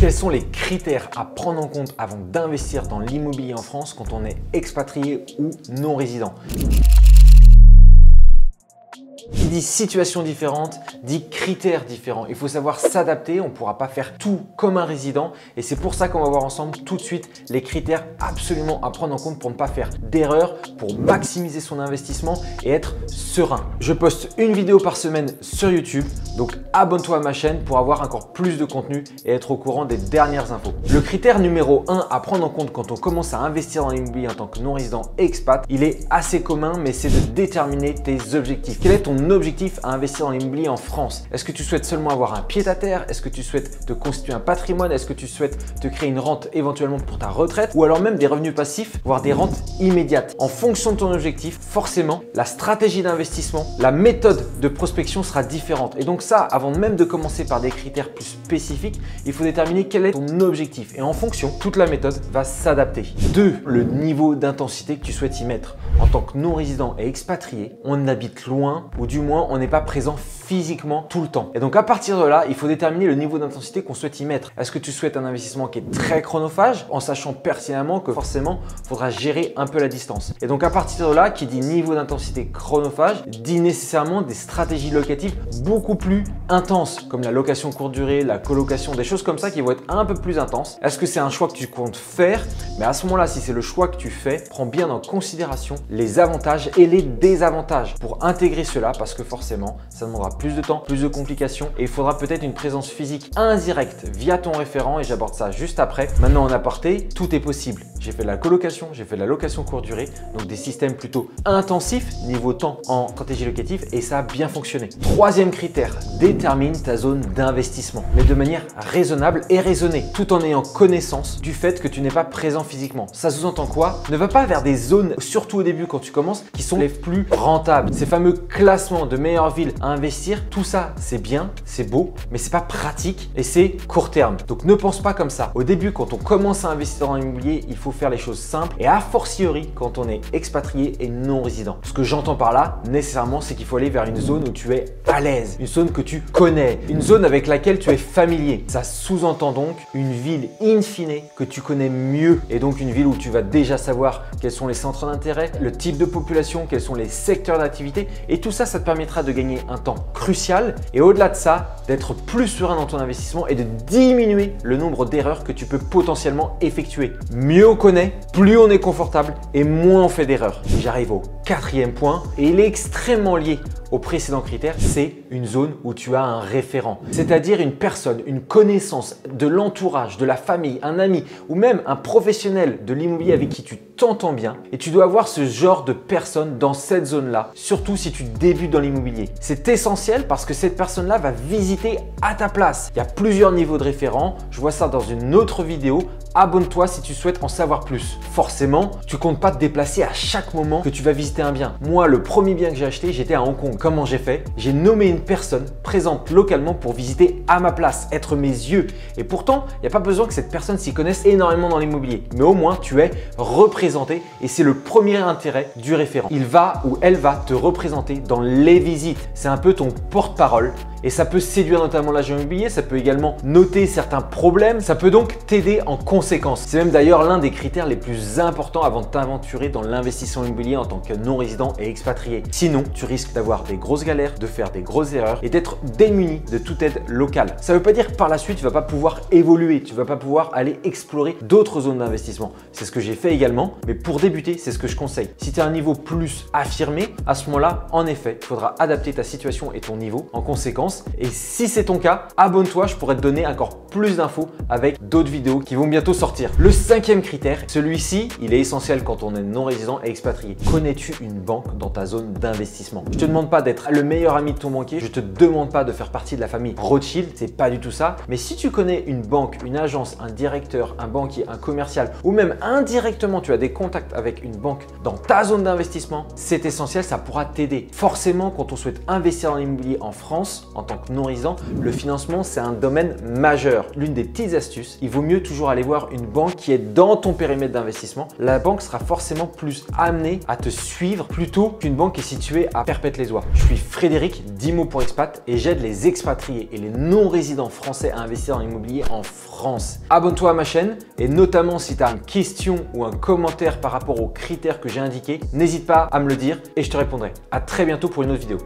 Quels sont les critères à prendre en compte avant d'investir dans l'immobilier en France quand on est expatrié ou non résident? Qui dit situation différente, dit critères différents. Il faut savoir s'adapter, on ne pourra pas faire tout comme un résident et c'est pour ça qu'on va voir ensemble tout de suite les critères absolument à prendre en compte pour ne pas faire d'erreurs, pour maximiser son investissement et être serein. Je poste une vidéo par semaine sur YouTube, donc abonne-toi à ma chaîne pour avoir encore plus de contenu et être au courant des dernières infos. Le critère numéro 1 à prendre en compte quand on commence à investir dans l'immobilier en tant que non-résident expat, il est assez commun mais c'est de déterminer tes objectifs. Quel est ton objectif à investir dans l'immobilier en France? Est-ce que tu souhaites seulement avoir un pied-à-terre? Est-ce que tu souhaites te constituer un patrimoine? Est-ce que tu souhaites te créer une rente éventuellement pour ta retraite? Ou alors même des revenus passifs, voire des rentes immédiates? En fonction de ton objectif, forcément, la stratégie d'investissement, la méthode de prospection sera différente. Et donc ça, avant même de commencer par des critères plus spécifiques, il faut déterminer quel est ton objectif. Et en fonction, toute la méthode va s'adapter. 2. Le niveau d'intensité que tu souhaites y mettre. En tant que non-résident et expatrié, on habite loin ou du moins on n'est pas présent physiquement tout le temps. Et donc à partir de là, il faut déterminer le niveau d'intensité qu'on souhaite y mettre. Est-ce que tu souhaites un investissement qui est très chronophage en sachant pertinemment que forcément, il faudra gérer un peu la distance. Et donc à partir de là, qui dit niveau d'intensité chronophage, dit nécessairement des stratégies locatives beaucoup plus intenses comme la location courte durée, la colocation, des choses comme ça qui vont être un peu plus intenses. Est-ce que c'est un choix que tu comptes faire? Mais à ce moment-là, si c'est le choix que tu fais, prends bien en considération les avantages et les désavantages pour intégrer cela parce que forcément, ça demandera plus de temps, plus de complications et il faudra peut-être une présence physique indirecte via ton référent et j'aborde ça juste après. Maintenant en aparté, tout est possible. J'ai fait de la colocation, j'ai fait de la location courte durée, donc des systèmes plutôt intensifs niveau temps en stratégie locative et ça a bien fonctionné. Troisième critère, détermine ta zone d'investissement, mais de manière raisonnable et raisonnée, tout en ayant connaissance du fait que tu n'es pas présent physiquement. Ça sous-entend quoi? Ne va pas vers des zones, surtout au début quand tu commences, qui sont les plus rentables. Ces fameux classements de meilleures villes à investir, tout ça c'est bien, c'est beau, mais c'est pas pratique et c'est court terme. Donc ne pense pas comme ça. Au début, quand on commence à investir dans l'immobilier, il faut faire les choses simples et a fortiori quand on est expatrié et non résident. Ce que j'entends par là, nécessairement, c'est qu'il faut aller vers une zone où tu es à l'aise, une zone que tu connais, une zone avec laquelle tu es familier. Ça sous-entend donc une ville in fine que tu connais mieux et donc une ville où tu vas déjà savoir quels sont les centres d'intérêt, le type de population, quels sont les secteurs d'activité et tout ça, ça te permettra de gagner un temps crucial et au-delà de ça, d'être plus serein dans ton investissement et de diminuer le nombre d'erreurs que tu peux potentiellement effectuer. Mieux on connaît, plus on est confortable et moins on fait d'erreurs. J'arrive au quatrième point et il est extrêmement lié au précédent critère, c'est une zone où tu as un référent, c'est-à-dire une personne, une connaissance de l'entourage, de la famille, un ami ou même un professionnel de l'immobilier avec qui tu t'entends bien et tu dois avoir ce genre de personne dans cette zone-là, surtout si tu débutes dans l'immobilier. C'est essentiel parce que cette personne-là va visiter à ta place. Il y a plusieurs niveaux de référents, je vois ça dans une autre vidéo. Abonne-toi si tu souhaites en savoir plus. Forcément, tu comptes pas te déplacer à chaque moment que tu vas visiter un bien. Moi, le premier bien que j'ai acheté, j'étais à Hong Kong. Comment j'ai fait? J'ai nommé une personne présente localement pour visiter à ma place, être mes yeux. Et pourtant, il n'y a pas besoin que cette personne s'y connaisse énormément dans l'immobilier. Mais au moins, tu es représenté et c'est le premier intérêt du référent. Il va ou elle va te représenter dans les visites. C'est un peu ton porte-parole. Et ça peut séduire notamment l'agent immobilier, ça peut également noter certains problèmes, ça peut donc t'aider en conséquence. C'est même d'ailleurs l'un des critères les plus importants avant de t'aventurer dans l'investissement immobilier en tant que non-résident et expatrié. Sinon, tu risques d'avoir des grosses galères, de faire des grosses erreurs et d'être démuni de toute aide locale. Ça ne veut pas dire que par la suite, tu ne vas pas pouvoir évoluer, tu ne vas pas pouvoir aller explorer d'autres zones d'investissement. C'est ce que j'ai fait également, mais pour débuter, c'est ce que je conseille. Si tu as un niveau plus affirmé, à ce moment-là, en effet, il faudra adapter ta situation et ton niveau en conséquence. Et si c'est ton cas, abonne-toi, je pourrais te donner encore plus d'infos avec d'autres vidéos qui vont bientôt sortir. Le cinquième critère, celui-ci, il est essentiel quand on est non-résident et expatrié. Connais-tu une banque dans ta zone d'investissement? Je ne te demande pas d'être le meilleur ami de ton banquier, je ne te demande pas de faire partie de la famille Rothschild, c'est pas du tout ça. Mais si tu connais une banque, une agence, un directeur, un banquier, un commercial ou même indirectement tu as des contacts avec une banque dans ta zone d'investissement, c'est essentiel, ça pourra t'aider. Forcément, quand on souhaite investir dans l'immobilier en France, en tant que non-résident, le financement, c'est un domaine majeur. L'une des petites astuces, il vaut mieux toujours aller voir avoir une banque qui est dans ton périmètre d'investissement, la banque sera forcément plus amenée à te suivre plutôt qu'une banque qui est située à Perpète-les-Oies. Je suis Frédéric d'Imo.expat et j'aide les expatriés et les non-résidents français à investir dans l'immobilier en France. Abonne-toi à ma chaîne et notamment si tu as une question ou un commentaire par rapport aux critères que j'ai indiqués, n'hésite pas à me le dire et je te répondrai. À très bientôt pour une autre vidéo.